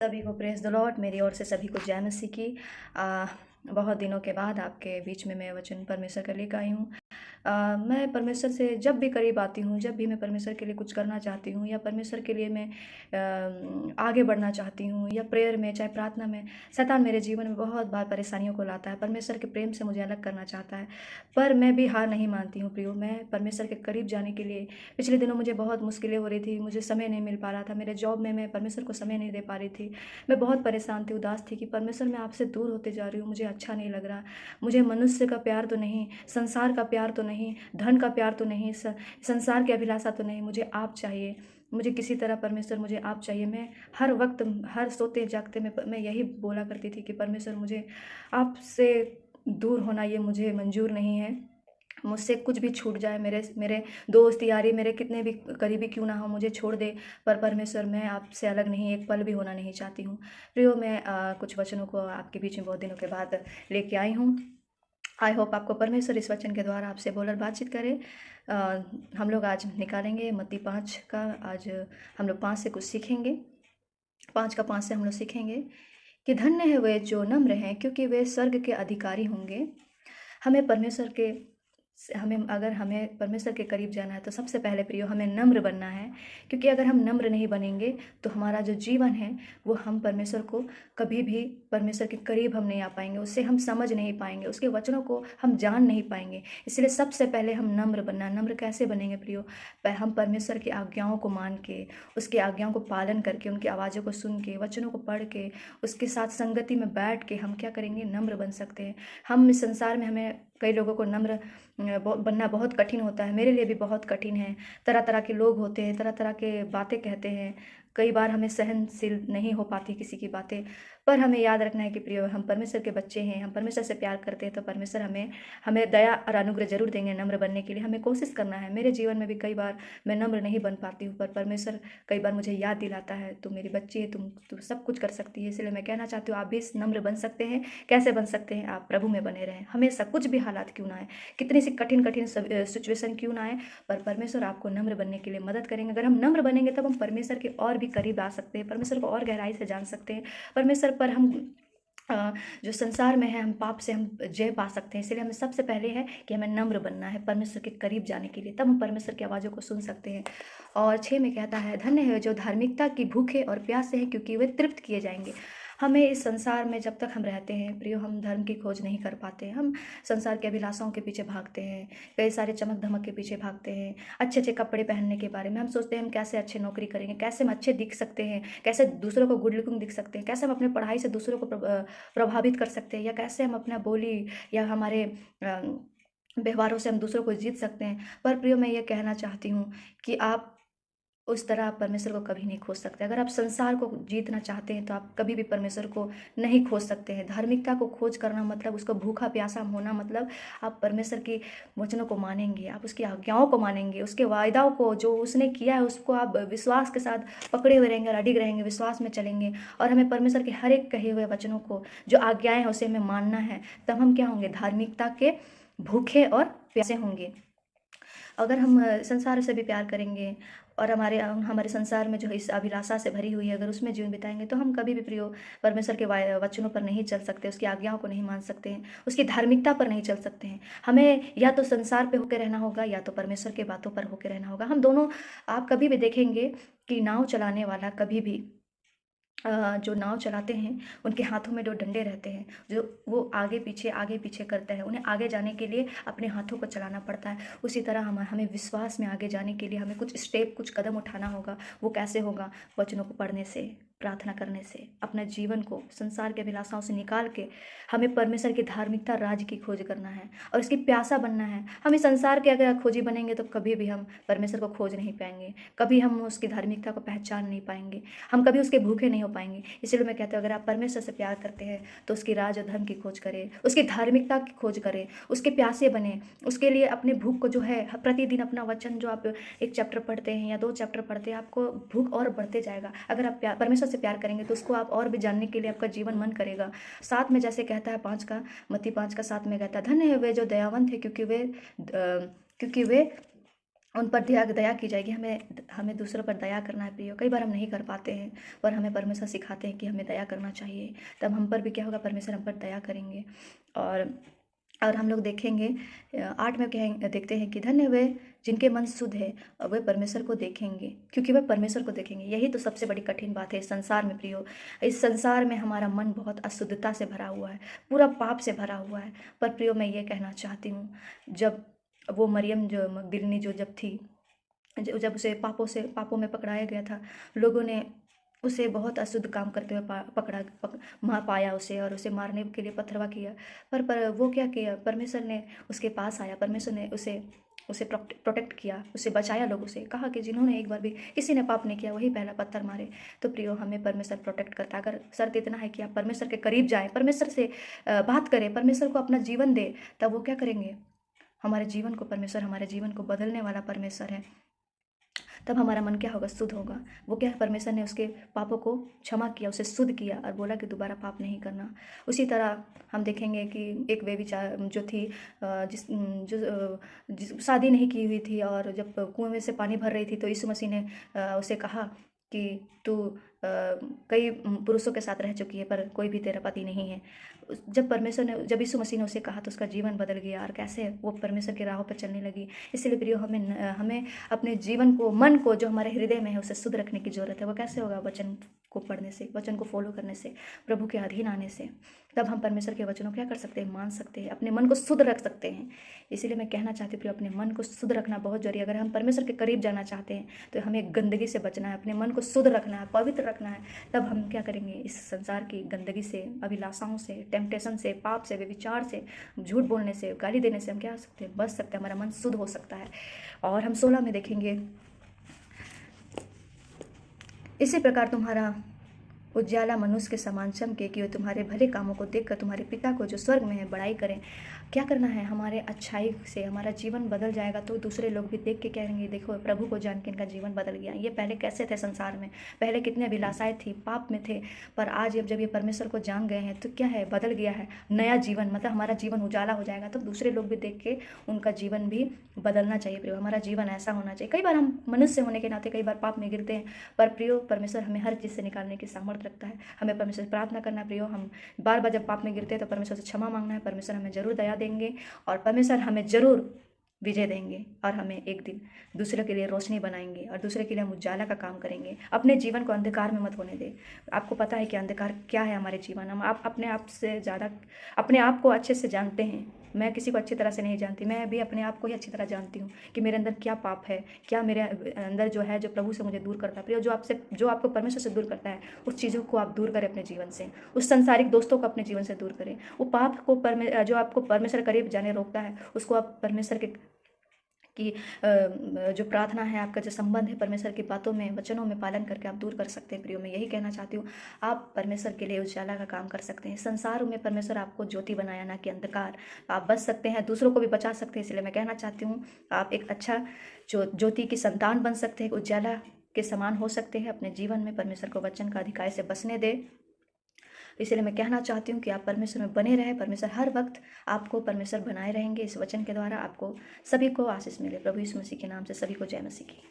सभी को praise the Lord. मेरी ओर से सभी को जय मसीह की। बहुत दिनों के बाद आपके बीच में मैं वचन परमेश्वर का लेकर आई हूँ। मैं परमेश्वर से जब भी करीब आती हूँ, जब भी मैं परमेश्वर के लिए कुछ करना चाहती हूँ या परमेश्वर के लिए मैं आगे बढ़ना चाहती हूँ या प्रेयर में, चाहे प्रार्थना में, शैतान मेरे जीवन में बहुत बार परेशानियों को लाता है। परमेश्वर के प्रेम से मुझे अलग करना चाहता है, पर मैं भी हार नहीं मानती हूँ प्रियो। मैं परमेश्वर के करीब जाने के लिए पिछले दिनों मुझे बहुत मुश्किलें हो रही थी, मुझे समय नहीं मिल पा रहा था। मेरे जॉब में मैं परमेश्वर को समय नहीं दे पा रही थी। मैं बहुत परेशान थी, उदास थी कि परमेश्वर मैं आपसे दूर होते जा रही हूँ, मुझे अच्छा नहीं लग रहा। मुझे मनुष्य का प्यार तो नहीं, संसार का प्यार तो नहीं, धन का प्यार तो नहीं, संसार की अभिलाषा तो नहीं, मुझे आप चाहिए। मुझे किसी तरह परमेश्वर मुझे आप चाहिए। मैं हर वक्त, हर सोते जागते मैं यही बोला करती थी कि परमेश्वर मुझे आपसे दूर होना ये मुझे मंजूर नहीं है। मुझसे कुछ भी छूट जाए, मेरे मेरे दोस्त यारी मेरे कितने भी करीबी क्यों ना हो, मुझे छोड़ दे, पर परमेश्वर मैं आपसे अलग नहीं, एक पल भी होना नहीं चाहती हूँ। प्रियो, मैं कुछ वचनों को आपके बीच में बहुत दिनों के बाद लेके आई हूँ। आई होप आपको परमेश्वर इस वचन के द्वारा आपसे बोलकर बातचीत करे। हम लोग आज निकालेंगे मत्ती 5 का। आज हम लोग 5 से कुछ सीखेंगे। 5 का 5 से हम लोग सीखेंगे कि धन्य है वे जो नम्र हैं, क्योंकि वे स्वर्ग के अधिकारी होंगे। हमें परमेश्वर के अगर हमें परमेश्वर के करीब जाना है तो सबसे पहले प्रियो हमें नम्र बनना है। क्योंकि अगर हम नम्र नहीं बनेंगे तो हमारा जो जीवन है वो हम परमेश्वर को कभी भी, परमेश्वर के करीब हम नहीं आ पाएंगे, उससे हम समझ नहीं पाएंगे, उसके वचनों को हम जान नहीं पाएंगे। इसलिए सबसे पहले हम नम्र बनना। नम्र कैसे बनेंगे प्रियो? हम परमेश्वर की आज्ञाओं को मान के, उसकी आज्ञाओं को पालन करके, उनकी आवाज़ों को सुन के, वचनों को पढ़ के, उसके साथ संगति में बैठ के हम क्या करेंगे? नम्र बन सकते हैं। हम इस संसार में, हमें कई लोगों को नम्र बनना बहुत कठिन होता है, मेरे लिए भी बहुत कठिन है। तरह तरह के लोग होते हैं, तरह तरह के बातें कहते हैं, कई बार हमें सहनशील नहीं हो पाती किसी की बातें। पर हमें याद रखना है कि प्रियो, हम परमेश्वर के बच्चे हैं, हम परमेश्वर से प्यार करते हैं, तो परमेश्वर हमें हमें दया और अनुग्रह जरूर देंगे नम्र बनने के लिए। हमें कोशिश करना है। मेरे जीवन में भी कई बार मैं नम्र नहीं बन पाती हूँ, पर परमेश्वर कई बार मुझे याद दिलाता है, तुम मेरी बच्ची है, तुम सब कुछ कर सकती है। इसलिए मैं कहना चाहती हूँ आप भी नम्र बन सकते हैं। कैसे बन सकते हैं? आप प्रभु में बने रहें हमेशा, कुछ भी हालात क्यों ना आए, कितनी सी कठिन कठिन सिचुएशन क्यों ना आए, पर परमेश्वर आपको नम्र बनने के लिए मदद करेंगे। अगर हम नम्र बनेंगे तब हम परमेश्वर के और भी करीब आ सकते हैं, परमेश्वर को और गहराई से जान सकते हैं। परमेश्वर पर हम जो संसार में है, हम पाप से हम जय पा सकते हैं। इसलिए हमें सबसे पहले है कि हमें नम्र बनना है परमेश्वर के करीब जाने के लिए, तब हम परमेश्वर की आवाज़ों को सुन सकते हैं। और 6 में कहता है, धन्य है जो धार्मिकता की भूखे और प्यासे हैं, क्योंकि वे तृप्त किए जाएंगे। हमें इस संसार में जब तक हम रहते हैं प्रियो, हम धर्म की खोज नहीं कर पाते। हम संसार के अभिलाषाओं के पीछे भागते हैं, कई सारे चमक धमक के पीछे भागते हैं, अच्छे अच्छे कपड़े पहनने के बारे में हम सोचते हैं, हम कैसे अच्छे नौकरी करेंगे, कैसे हम अच्छे दिख सकते हैं, कैसे दूसरों को गुड लुकिंग दिख सकते हैं, कैसे हम अपने पढ़ाई से दूसरों को प्रभावित कर सकते हैं, या कैसे हम अपना बोली या हमारे व्यवहारों से हम दूसरों को जीत सकते हैं। पर प्रियो, मैं ये कहना चाहती हूँ कि आप उस तरह आप परमेश्वर को कभी नहीं खोज सकते। अगर आप संसार को जीतना चाहते हैं तो आप कभी भी परमेश्वर को नहीं खोज सकते हैं। धार्मिकता को खोज करना मतलब, उसको भूखा प्यासा होना मतलब, आप परमेश्वर की वचनों को मानेंगे, आप उसकी आज्ञाओं को मानेंगे, उसके वायदाओं को जो उसने किया है उसको आप विश्वास के साथ पकड़े हुए रहेंगे और अडिग रहेंगे, विश्वास में चलेंगे। और हमें परमेश्वर के हर एक कहे हुए वचनों को, जो आज्ञाएं हैं, उसे हमें मानना है। तब हम क्या होंगे? धार्मिकता के भूखे और प्यासे होंगे। अगर हम संसार से भी प्यार करेंगे और हमारे संसार में जो है इस अभिलाषा से भरी हुई है, अगर उसमें जीवन बिताएंगे तो हम कभी भी प्रियो परमेश्वर के वचनों पर नहीं चल सकते, उसकी आज्ञाओं को नहीं मान सकते हैं, उसकी धार्मिकता पर नहीं चल सकते हैं। हमें या तो संसार पे होकर रहना होगा या तो परमेश्वर के बातों पर होकर रहना होगा। हम दोनों, आप कभी भी देखेंगे कि नाव चलाने वाला कभी भी जो नाव चलाते हैं उनके हाथों में 2 डंडे रहते हैं, जो वो आगे पीछे करते हैं। उन्हें आगे जाने के लिए अपने हाथों को चलाना पड़ता है। उसी तरह हमें विश्वास में आगे जाने के लिए हमें कुछ स्टेप, कुछ कदम उठाना होगा। वो कैसे होगा? वचनों को पढ़ने से, प्रार्थना करने से, अपना जीवन को संसार के अभिलाषाओं से निकाल के हमें परमेश्वर की धार्मिकता, राज्य की खोज करना है और इसकी प्यासा बनना है। हम इस संसार के अगर खोजी बनेंगे तो कभी भी हम परमेश्वर को खोज नहीं पाएंगे, कभी हम उसकी धार्मिकता को पहचान नहीं पाएंगे, हम कभी उसके भूखे नहीं हो पाएंगे। इसलिए मैं कहती हूँ, अगर आप परमेश्वर से प्यार करते हैं तो उसकी राज और धर्म की खोज करें, उसकी धार्मिकता की खोज करें, उसके प्यासे बने, उसके लिए अपने भूख को जो है प्रतिदिन अपना वचन, जो आप 1 चैप्टर पढ़ते हैं या 2 चैप्टर पढ़ते हैं, आपको भूख और बढ़ते जाएगा। अगर आप परमेश्वर से प्यार करेंगे तो उसको आप और भी जानने के लिए आपका जीवन मन करेगा। 7 में जैसे कहता है, 5 का, मत्ती 5 का 7 में कहता है, धन्य है वे जो दयावंत है, क्योंकि वे उन पर दया दया की जाएगी। हमें हमें दूसरों पर दया करना है प्रियो। कई बार हम नहीं कर पाते हैं, पर हमें परमेश्वर सिखाते हैं कि हमें दया करना चाहिए। तब हम पर भी क्या होगा, परमेश्वर हम पर दया करेंगे। और और हम लोग देखेंगे 8 में देखते हैं कि धन्य वे जिनके मन शुद्ध है, और वे परमेश्वर को देखेंगे, क्योंकि वे परमेश्वर को देखेंगे। यही तो सबसे बड़ी कठिन बात है इस संसार में प्रियो। इस संसार में हमारा मन बहुत अशुद्धता से भरा हुआ है, पूरा पाप से भरा हुआ है। पर प्रियो मैं ये कहना चाहती हूँ, जब वो मरियम जो मगदलिनी जो जब थी, जब उसे पापों में पकड़ाया गया था, लोगों ने उसे बहुत अशुद्ध काम करते हुए पाया उसे, और उसे मारने के लिए पथरवा किया। पर वो क्या किया, परमेश्वर ने उसके पास आया, परमेश्वर ने उसे उसे प्रोटेक्ट किया, उसे बचाया। लोगों से कहा कि जिन्होंने एक बार भी किसी ने पाप नहीं किया वही पहला पत्थर मारे। तो प्रियो हमें परमेश्वर प्रोटेक्ट करता है। अगर शर्त इतना है कि आप परमेश्वर के करीब जाएं, परमेश्वर से बात करें, परमेश्वर को अपना जीवन दे, तब वो क्या करेंगे, हमारे जीवन को परमेश्वर, हमारे जीवन को बदलने वाला परमेश्वर है। तब हमारा मन क्या होगा, शुद्ध होगा। वो क्या है, परमेश्वर ने उसके पापों को क्षमा किया, उसे शुद्ध किया, और बोला कि दोबारा पाप नहीं करना। उसी तरह हम देखेंगे कि एक व्यभिचार जो थी, जिस शादी नहीं की हुई थी, और जब कुएं में से पानी भर रही थी, तो यीशु मसीह ने उसे कहा कि तू कई पुरुषों के साथ रह चुकी है, पर कोई भी तेरा पति नहीं है। जब यीशु मसीह ने उसे कहा, तो उसका जीवन बदल गया, और कैसे वो परमेश्वर के राहों पर चलने लगी। इसलिए प्रियो हमें अपने जीवन को, मन को, जो हमारे हृदय में है, उसे शुद्ध रखने की जरूरत है। वो कैसे होगा, वचन को पढ़ने से, वचन को फॉलो करने से, प्रभु के अधीन आने से। तब हम परमेश्वर के वचनों क्या कर सकते हैं, मान सकते हैं, अपने मन को शुद्ध रख सकते हैं। इसीलिए मैं कहना चाहती हूँ कि अपने मन को शुद्ध रखना बहुत जरूरी है। अगर हम परमेश्वर के करीब जाना चाहते हैं, तो हमें गंदगी से बचना है, अपने मन को शुद्ध रखना है, पवित्र रखना है। तब हम क्या करेंगे, इस संसार की गंदगी से, अभिलाषाओं से, टेम्पटेशन से, पाप से, व्यभिचार से, झूठ बोलने से, गाली देने से हम क्या हो सकते हैं, बच सकते हैं। हमारा मन शुद्ध हो सकता है। और हम 16 में देखेंगे, इसी प्रकार तुम्हारा उज्ज्वला मनुष्य के समान चमके, कि वे तुम्हारे भले कामों को देखकर तुम्हारे पिता को जो स्वर्ग में है बड़ाई करें। क्या करना है, हमारे अच्छाई से हमारा जीवन बदल जाएगा, तो दूसरे लोग भी देख के कहेंगे, देखो प्रभु को जान के इनका जीवन बदल गया। ये पहले कैसे थे संसार में, पहले कितने अभिलाषाएं थी, पाप में थे, पर आज जब ये परमेश्वर को जान गए हैं, तो क्या है, बदल गया है। नया जीवन, मतलब हमारा जीवन उजाला हो जाएगा, तो दूसरे लोग भी देख के उनका जीवन भी बदलना चाहिए। प्रियो हमारा जीवन ऐसा होना चाहिए। कई बार हम मनुष्य होने के नाते कई बार पाप में गिरते हैं, पर प्रियो परमेश्वर हमें हर चीज़ से निकालने की सामर्थ्य रखता है। हमें परमेश्वर से प्रार्थना करना है प्रियो। हम बार बार जब पाप में गिरते हैं, तो परमेश्वर से क्षमा मांगना है। परमेश्वर हमें जरूर दया देंगे, और परमेश्वर हमें जरूर विजय देंगे, और हमें एक दिन दूसरे के लिए रोशनी बनाएंगे, और दूसरे के लिए हम उजाला का काम करेंगे। अपने जीवन को अंधकार में मत होने दें। आपको पता है कि अंधकार क्या है हमारे जीवन। हम आप अपने आप से ज़्यादा अपने आप को अच्छे से जानते हैं। मैं किसी को अच्छी तरह से नहीं जानती, मैं भी अपने आप को ही अच्छी तरह जानती हूँ कि मेरे अंदर क्या पाप है, क्या मेरे अंदर जो है, जो प्रभु से मुझे दूर करता है। प्रिय, जो आपको परमेश्वर से दूर करता है, उस चीज़ों को आप दूर करें अपने जीवन से। उस संसारिक दोस्तों को अपने जीवन से दूर करें। वो पाप को जो आपको परमेश्वर करीब जाने रोकता है, उसको आप परमेश्वर के कि जो प्रार्थना है, आपका जो संबंध है परमेश्वर की बातों में, वचनों में पालन करके आप दूर कर सकते हैं। प्रियो मैं यही कहना चाहती हूँ, आप परमेश्वर के लिए उजाला का काम कर सकते हैं। संसार में परमेश्वर आपको ज्योति बनाया, ना कि अंधकार। आप बच सकते हैं, दूसरों को भी बचा सकते हैं। इसलिए मैं कहना चाहती हूँ, आप एक अच्छा ज्योति की संतान बन सकते हैं, उजाला के समान हो सकते हैं। अपने जीवन में परमेश्वर को वचन का अधिकार से बसने दे। इसलिए मैं कहना चाहती हूँ कि आप परमेश्वर में बने रहें। परमेश्वर हर वक्त आपको परमेश्वर बनाए रहेंगे। इस वचन के द्वारा आपको सभी को आशीष मिले। प्रभु यीशु मसीह के नाम से सभी को जय मसीह की।